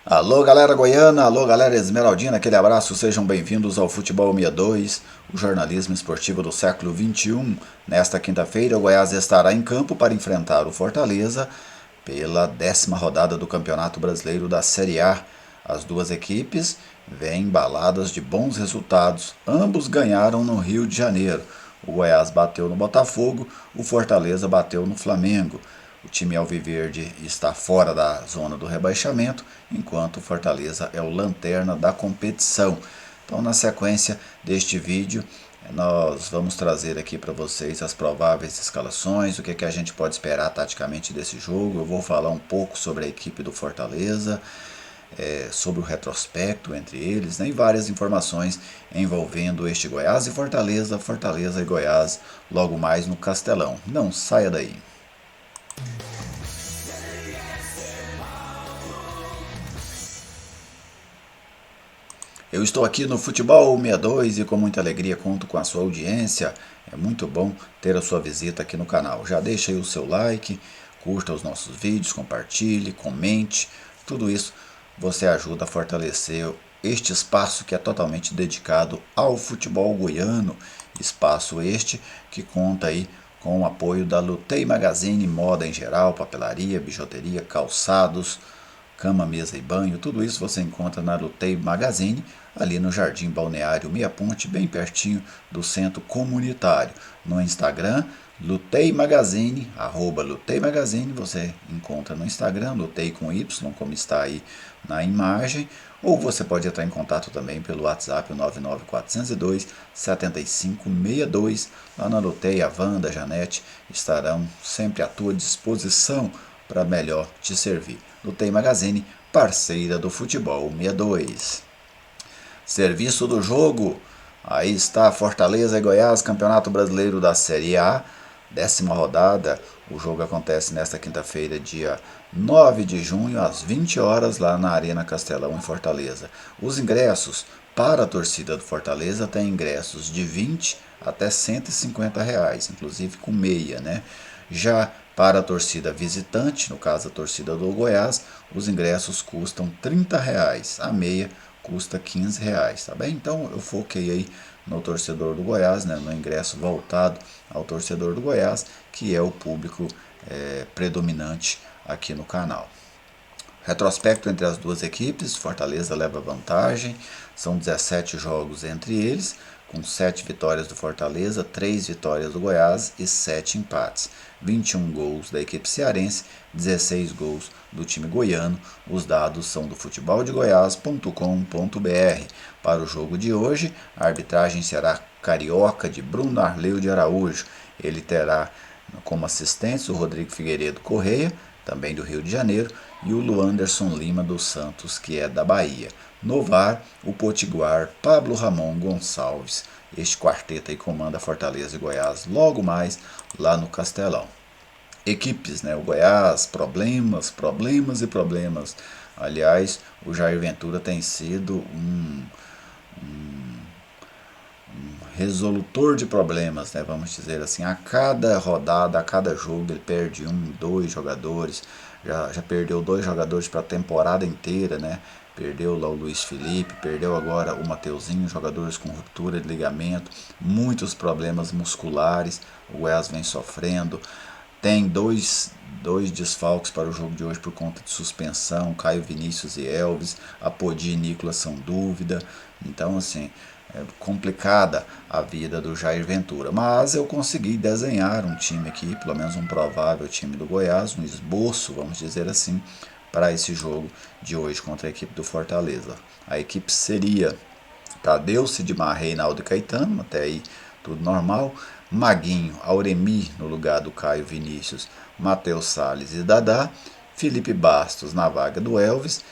Alô galera goiana, alô galera esmeraldina, aquele abraço, sejam bem-vindos ao Futebol 62, o jornalismo esportivo do século XXI. Nesta quinta-feira, o Goiás estará em campo para enfrentar o Fortaleza pela 10ª rodada do Campeonato Brasileiro da Série A. As duas equipes vêm embaladas de bons resultados, ambos ganharam no Rio de Janeiro. O Goiás bateu no Botafogo, o Fortaleza bateu no Flamengo. O time alviverde está fora da zona do rebaixamento, enquanto o Fortaleza é o lanterna da competição. Então, na sequência deste vídeo, nós vamos trazer aqui para vocês as prováveis escalações, o que a gente pode esperar taticamente desse jogo. Eu vou falar um pouco sobre a equipe do Fortaleza, sobre o retrospecto entre eles, né, e várias informações envolvendo este Goiás e Fortaleza, Fortaleza e Goiás, logo mais no Castelão. Não saia daí. Eu estou aqui no Futebol 62 e com muita alegria conto com a sua audiência. É muito bom ter a sua visita aqui no canal. Já deixa aí o seu like, curta os nossos vídeos, compartilhe, comente. Tudo isso você ajuda a fortalecer este espaço que é totalmente dedicado ao futebol goiano. Espaço este que conta aí com o apoio da Lutei Magazine, moda em geral, papelaria, bijuteria, calçados, cama, mesa e banho, tudo isso você encontra na Lutei Magazine, ali no Jardim Balneário Meia Ponte, bem pertinho do centro comunitário. No Instagram, Lutei Magazine, @Lutei Magazine, você encontra no Instagram, Lutei com Y, como está aí na imagem, ou você pode entrar em contato também pelo WhatsApp, o 99402-7562, lá na Lutei, a Wanda, a Janete estarão sempre à tua disposição para melhor te servir. Lutei Magazine, parceira do Futebol 62. Serviço do jogo, aí está Fortaleza e Goiás, Campeonato Brasileiro da Série A, 10ª rodada. O jogo acontece nesta quinta-feira, dia 9 de junho, às 20 horas, lá na Arena Castelão, em Fortaleza. Os ingressos para a torcida do Fortaleza têm ingressos de 20 até R$ 150, inclusive com meia, né? Já para a torcida visitante, no caso a torcida do Goiás, os ingressos custam R$ 30, a meia custa R$ 15, tá bem? Então eu foquei aí no torcedor do Goiás, né, no ingresso voltado ao torcedor do Goiás, que é o público predominante aqui no canal. Retrospecto entre as duas equipes, Fortaleza leva vantagem, são 17 jogos entre eles, com 7 vitórias do Fortaleza, 3 vitórias do Goiás e 7 empates. 21 gols da equipe cearense, 16 gols do time goiano. Os dados são do futeboldegoias.com.br. Para o jogo de hoje, a arbitragem será carioca de Bruno Arleu de Araújo. Ele terá como assistentes o Rodrigo Figueiredo Correia, também do Rio de Janeiro, e o Luanderson Lima dos Santos, que é da Bahia. No VAR, o potiguar Pablo Ramon Gonçalves. Este quarteto aí comanda Fortaleza e Goiás logo mais lá no Castelão. Equipes, né? O Goiás, problemas e problemas. Aliás, o Jair Ventura tem sido um resolutor de problemas, né? Vamos dizer assim, a cada rodada, a cada jogo ele perde um, dois jogadores, já perdeu 2 jogadores para a temporada inteira, né? Perdeu lá o Luiz Felipe, perdeu agora o Mateuzinho, jogadores com ruptura de ligamento, muitos problemas musculares, o Goiás vem sofrendo. Tem dois desfalques para o jogo de hoje por conta de suspensão, Caio Vinícius e Elvis, Apodi e Nicolas são dúvida. Então, assim, é complicada a vida do Jair Ventura. Mas eu consegui desenhar um time aqui, pelo menos um provável time do Goiás, um esboço, vamos dizer assim, para esse jogo de hoje contra a equipe do Fortaleza. A equipe seria Tadeu, Sidmar, Reinaldo e Caetano, até aí tudo normal. Maguinho, Auremi no lugar do Caio Vinícius, Matheus Salles e Dadá. Felipe Bastos na vaga do Elvis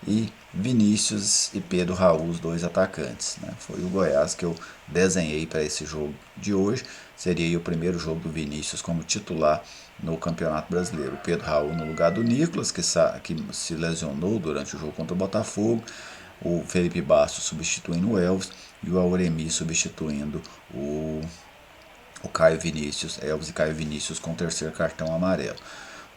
e Vinícius e Pedro Raul, os dois atacantes, né? Foi o Goiás que eu desenhei para esse jogo de hoje. Seria aí o primeiro jogo do Vinícius como titular no Campeonato Brasileiro. O Pedro Raul no lugar do Nicolas, que se lesionou durante o jogo contra o Botafogo. O Felipe Bastos substituindo o Elvis e o Auremi substituindo o Caio Vinícius, Elvis e Caio Vinícius com o terceiro cartão amarelo.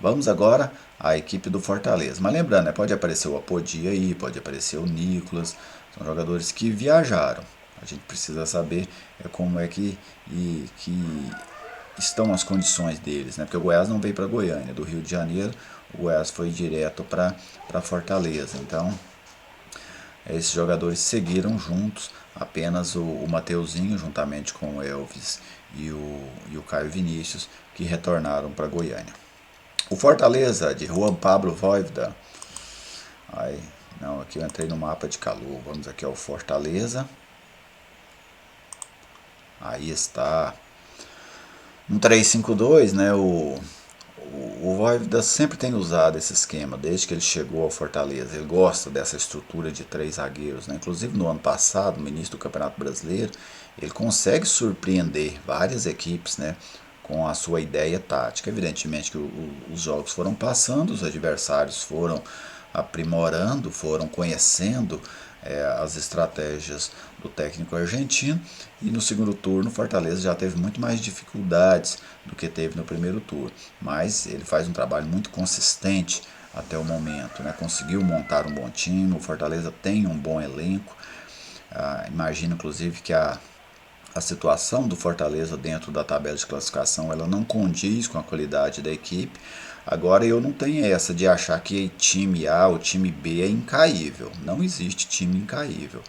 Vamos agora à equipe do Fortaleza. Mas lembrando, né, pode aparecer o Apodi aí, pode aparecer o Nicolas, são jogadores que viajaram. A gente precisa saber como é que estão as condições deles, né? Porque o Goiás não veio para Goiânia, do Rio de Janeiro, o Goiás foi direto para Fortaleza. Então, esses jogadores seguiram juntos, apenas o Mateuzinho, juntamente com o Elvis e o Caio Vinícius, que retornaram para Goiânia. O Fortaleza, de Juan Pablo Voivoda. Ai, não, aqui eu entrei no mapa de calor. Vamos aqui ao Fortaleza. Aí está. No 3-5-2, né? O Voivoda sempre tem usado esse esquema, desde que ele chegou ao Fortaleza. Ele gosta dessa estrutura de três zagueiros, né? Inclusive no ano passado, no início do Campeonato Brasileiro, ele consegue surpreender várias equipes, né, com a sua ideia tática. Evidentemente que os jogos foram passando, os adversários foram aprimorando, foram conhecendo as estratégias do técnico argentino, e no segundo turno o Fortaleza já teve muito mais dificuldades do que teve no primeiro turno, mas ele faz um trabalho muito consistente até o momento, né? Conseguiu montar um bom time, o Fortaleza tem um bom elenco. Imagino inclusive que a situação do Fortaleza dentro da tabela de classificação ela não condiz com a qualidade da equipe. Agora eu não tenho essa de achar que time A ou time B é incaível. Não existe time incaível.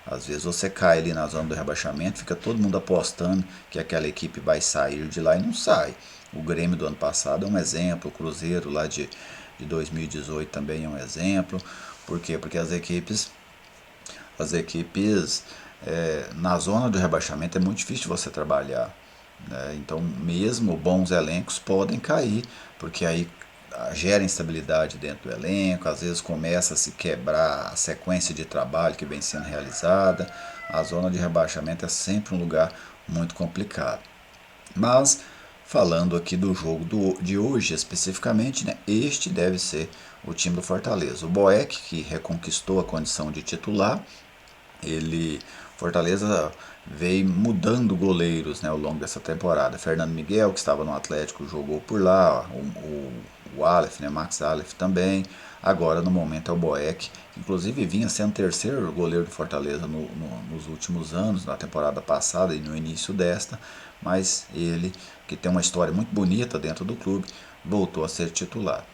Às vezes você cai ali na zona do rebaixamento, fica todo mundo apostando que aquela equipe vai sair de lá e não sai. O Grêmio do ano passado é um exemplo, o Cruzeiro lá de 2018 também é um exemplo. Por quê? Porque as equipes na zona do rebaixamento é muito difícil você trabalhar, né? Então mesmo bons elencos podem cair, porque aí gera instabilidade dentro do elenco, às vezes começa a se quebrar a sequência de trabalho que vem sendo realizada. A zona de rebaixamento é sempre um lugar muito complicado. Mas falando aqui do jogo de hoje especificamente, né, este deve ser o time do Fortaleza. O Boeck, que reconquistou a condição de titular, ele Fortaleza veio mudando goleiros, né, ao longo dessa temporada. Fernando Miguel, que estava no Atlético, jogou por lá, o Aleph, né, Max Aleph também. Agora no momento é o Boeck, que inclusive vinha sendo terceiro goleiro do Fortaleza nos últimos anos, na temporada passada e no início desta, mas ele, que tem uma história muito bonita dentro do clube, voltou a ser titular.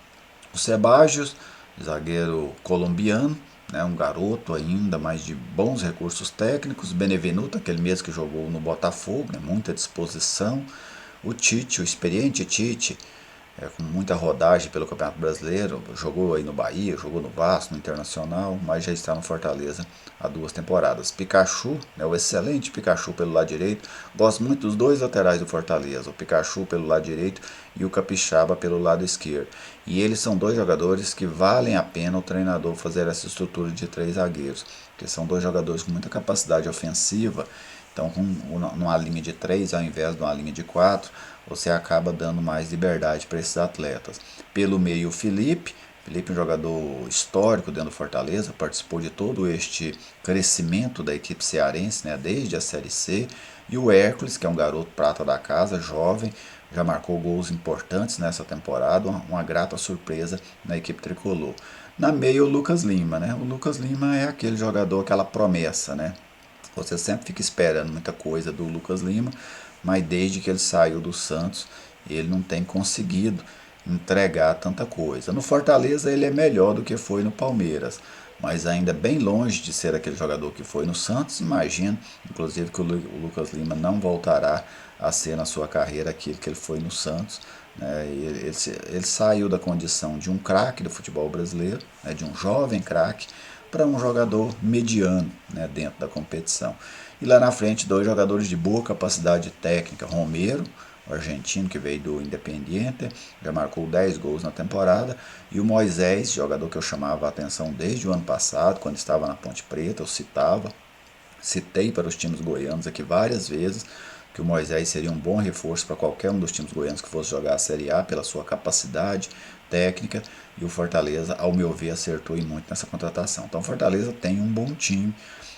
O Sebajos, zagueiro colombiano, né, um garoto ainda, mas de bons recursos técnicos. Benevenuto, aquele mesmo que jogou no Botafogo, né, muita disposição. O Tite, o experiente Tite, com muita rodagem pelo Campeonato Brasileiro, jogou aí no Bahia, jogou no Vasco, no Internacional, mas já está no Fortaleza há 2 temporadas. Pikachu, né, o excelente Pikachu pelo lado direito, gosto muito dos dois laterais do Fortaleza, o Pikachu pelo lado direito e o Capixaba pelo lado esquerdo. E eles são dois jogadores que valem a pena o treinador fazer essa estrutura de três zagueiros, porque são dois jogadores com muita capacidade ofensiva. Então, numa linha de 3 ao invés de uma linha de 4, você acaba dando mais liberdade para esses atletas. Pelo meio, o Felipe é um jogador histórico dentro do Fortaleza, participou de todo este crescimento da equipe cearense, né, desde a Série C. E o Hércules, que é um garoto prata da casa, jovem, já marcou gols importantes nessa temporada, uma grata surpresa na equipe tricolor. Na meia, o Lucas Lima, né? O Lucas Lima é aquele jogador, aquela promessa, né? Você sempre fica esperando muita coisa do Lucas Lima, mas desde que ele saiu do Santos, ele não tem conseguido entregar tanta coisa. No Fortaleza ele é melhor do que foi no Palmeiras, mas ainda bem longe de ser aquele jogador que foi no Santos. Imagino, inclusive, que o Lucas Lima não voltará a ser na sua carreira aquilo que ele foi no Santos. Né? Ele saiu da condição de um craque do futebol brasileiro, né, de um jovem craque, para um jogador mediano, né, dentro da competição. E lá na frente, dois jogadores de boa capacidade técnica. Romero, o argentino que veio do Independiente, já marcou 10 gols na temporada, e o Moisés, jogador que eu chamava a atenção desde o ano passado, quando estava na Ponte Preta, eu citei para os times goianos aqui várias vezes que o Moisés seria um bom reforço para qualquer um dos times goianos que fosse jogar a Série A pela sua capacidade técnica, e o Fortaleza, ao meu ver, acertou e muito nessa contratação. Então o Fortaleza tem um bom time,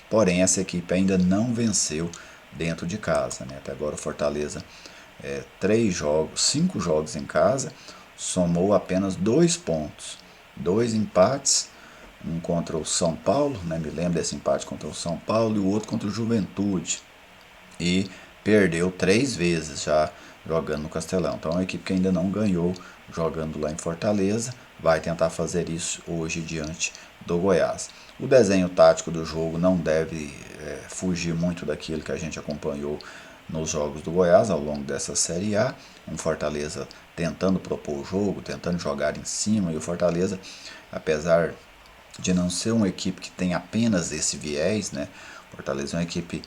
porém essa equipe ainda não venceu dentro de casa, né? Até agora o Fortaleza 3 jogos, 5 jogos em casa, somou apenas 2 pontos, 2 empates, um contra o São Paulo, né, me lembro desse empate contra o São Paulo, e o outro contra o Juventude, e perdeu 3 vezes já jogando no Castelão. Então é uma equipe que ainda não ganhou jogando lá em Fortaleza, vai tentar fazer isso hoje diante do Goiás. O desenho tático do jogo não deve fugir muito daquilo que a gente acompanhou nos jogos do Goiás ao longo dessa Série A. Um Fortaleza tentando propor o jogo, tentando jogar em cima, e o Fortaleza, apesar de não ser uma equipe que tem apenas esse viés, né? Fortaleza é uma equipe,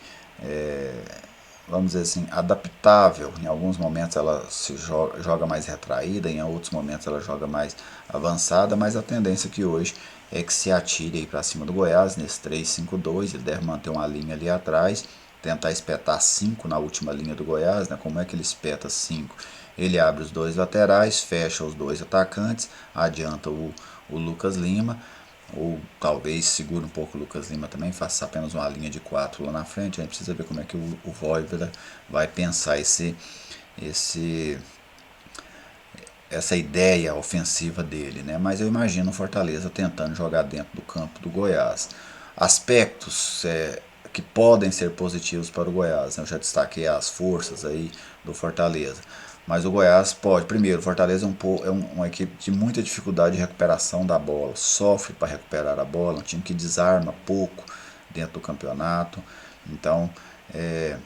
vamos dizer assim, adaptável. Em alguns momentos ela se joga mais retraída, em outros momentos ela joga mais avançada, mas a tendência que hoje é que se atire para cima do Goiás nesse 3-5-2, ele deve manter uma linha ali atrás, tentar espetar 5 na última linha do Goiás, né? Como é que ele espeta 5? Ele abre os 2 laterais, fecha os 2 atacantes, adianta o Lucas Lima, ou talvez segure um pouco o Lucas Lima também, faça apenas uma linha de 4 lá na frente. A gente precisa ver como é que o Vojvoda vai pensar essa ideia ofensiva dele, né? Mas eu imagino o Fortaleza tentando jogar dentro do campo do Goiás. Aspectos que podem ser positivos para o Goiás, né? Eu já destaquei as forças aí do Fortaleza, mas o Goiás pode. Primeiro, o Fortaleza é uma equipe de muita dificuldade de recuperação da bola, sofre para recuperar a bola, um time que desarma pouco dentro do campeonato. Então é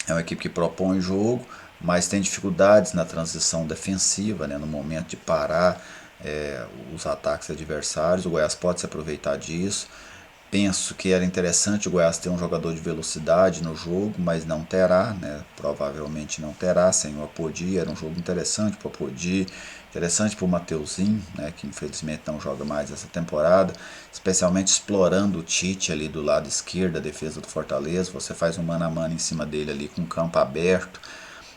uma equipe que propõe jogo, mas tem dificuldades na transição defensiva, né, no momento de parar os ataques adversários. O Goiás pode se aproveitar disso. Penso que era interessante o Goiás ter um jogador de velocidade no jogo, mas não terá, né? Provavelmente não terá sem o Apodi. Era um jogo interessante para o Apodi, interessante para o Mateuzinho, né? Que infelizmente não joga mais essa temporada, especialmente explorando o Tite ali do lado esquerdo da defesa do Fortaleza. Você faz um mano a mano em cima dele ali com o campo aberto,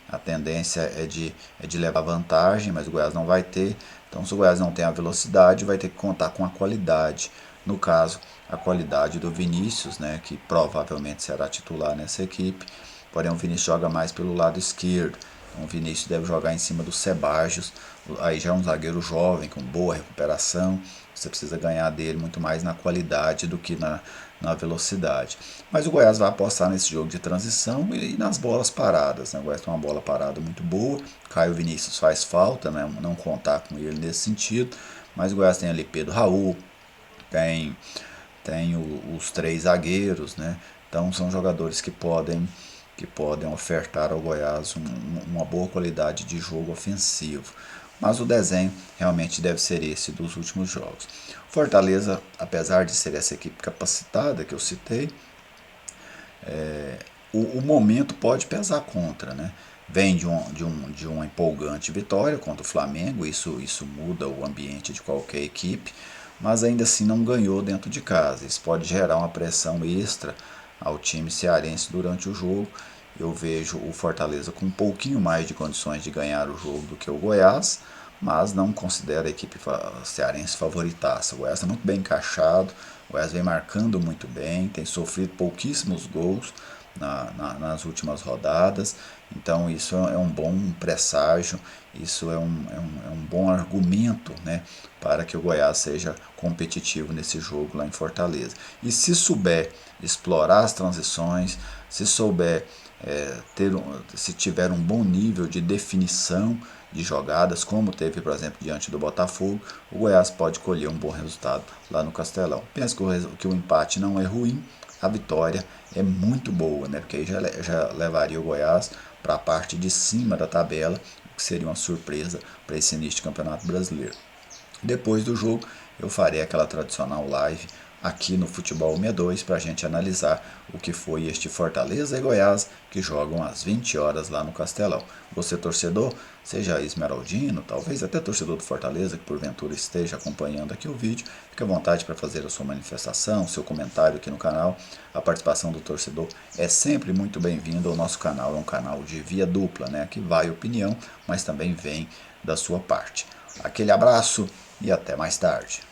a tendência é de levar vantagem, mas o Goiás não vai ter. Então, se o Goiás não tem a velocidade, vai ter que contar com a qualidade. No caso, a qualidade do Vinícius, né, que provavelmente será titular nessa equipe. Porém, o Vinícius joga mais pelo lado esquerdo. Então, o Vinícius deve jogar em cima do Sebajos. Aí já é um zagueiro jovem, com boa recuperação. Você precisa ganhar dele muito mais na qualidade do que na velocidade. Mas o Goiás vai apostar nesse jogo de transição e nas bolas paradas, né? O Goiás tem uma bola parada muito boa. Caio Vinícius faz falta, né? Não contar com ele nesse sentido. Mas o Goiás tem ali Pedro Raul, tem os 3 zagueiros, né? Então são jogadores que podem ofertar ao Goiás uma boa qualidade de jogo ofensivo. Mas o desenho realmente deve ser esse dos últimos jogos. Fortaleza, apesar de ser essa equipe capacitada que eu citei, o momento pode pesar contra, né? Vem de uma empolgante vitória contra o Flamengo, isso muda o ambiente de qualquer equipe, mas ainda assim não ganhou dentro de casa. Isso pode gerar uma pressão extra ao time cearense durante o jogo. Eu vejo o Fortaleza com um pouquinho mais de condições de ganhar o jogo do que o Goiás, mas não considero a equipe cearense favoritaça. O Goiás está muito bem encaixado, o Goiás vem marcando muito bem, tem sofrido pouquíssimos gols nas últimas rodadas, então isso é um bom presságio, isso é um bom argumento, né, para que o Goiás seja competitivo nesse jogo lá em Fortaleza. E se souber explorar as transições, se souber se tiver um bom nível de definição de jogadas, como teve, por exemplo, diante do Botafogo, o Goiás pode colher um bom resultado lá no Castelão. Penso que o empate não é ruim, a vitória é muito boa, né? Porque aí já levaria o Goiás para a parte de cima da tabela, o que seria uma surpresa para esse início de Campeonato Brasileiro. Depois do jogo, eu farei aquela tradicional live aqui no Futebol 62 para a gente analisar o que foi este Fortaleza e Goiás que jogam às 20 horas lá no Castelão. Você torcedor, seja esmeraldino, talvez até torcedor do Fortaleza que porventura esteja acompanhando aqui o vídeo, fique à vontade para fazer a sua manifestação, seu comentário aqui no canal. A participação do torcedor é sempre muito bem-vinda. O nosso canal é um canal de via dupla, né? Que vai opinião, mas também vem da sua parte. Aquele abraço e até mais tarde.